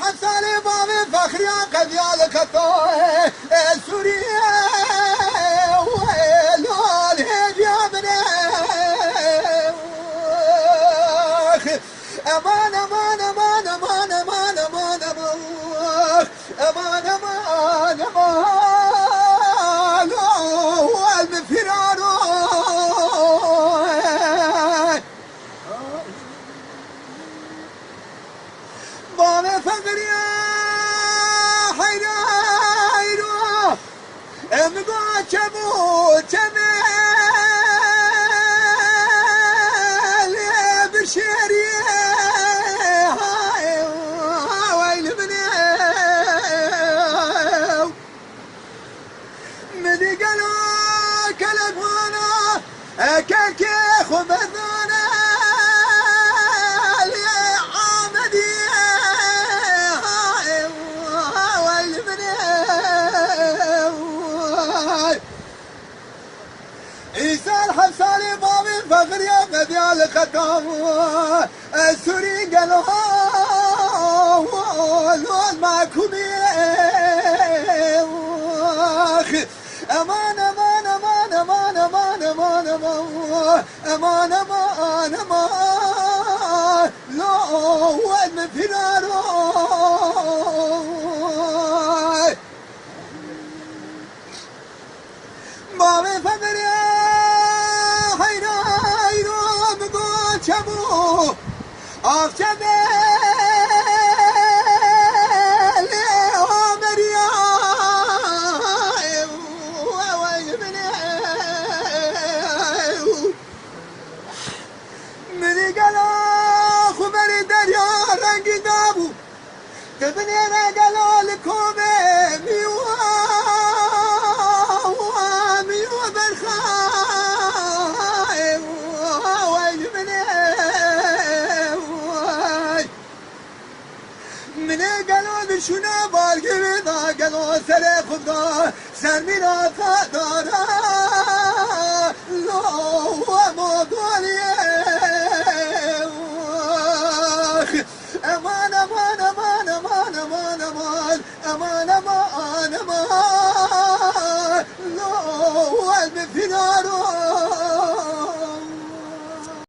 حسالي بابي فخري قد يالك الطاي سوريا ويلول هيد يا بني امان امان امان امان امان امان امان امان امان والمفرار بابي فخري حيرو امقو چمو چمل برشيري ويل مني مدي قالوا كلفونا كلكي خبثونا إيسان حسالي بابي فخري مديال ختام السوري قالوا لون معكم أمان أمان أمان أمان أمان أمان أمان أمان أمان لو وين فرارو بابي فخري چمو آف چمل آمریا وای منی گلا خبری دریا رنگی دابو تبنی رگلا لکومه میوا برخای منه قالوا شنا بالقي ذا قالوا سري خدا سرمينا فدارا لو موضوعي امان امان امان امان امان امان امان امان امان لو المفنا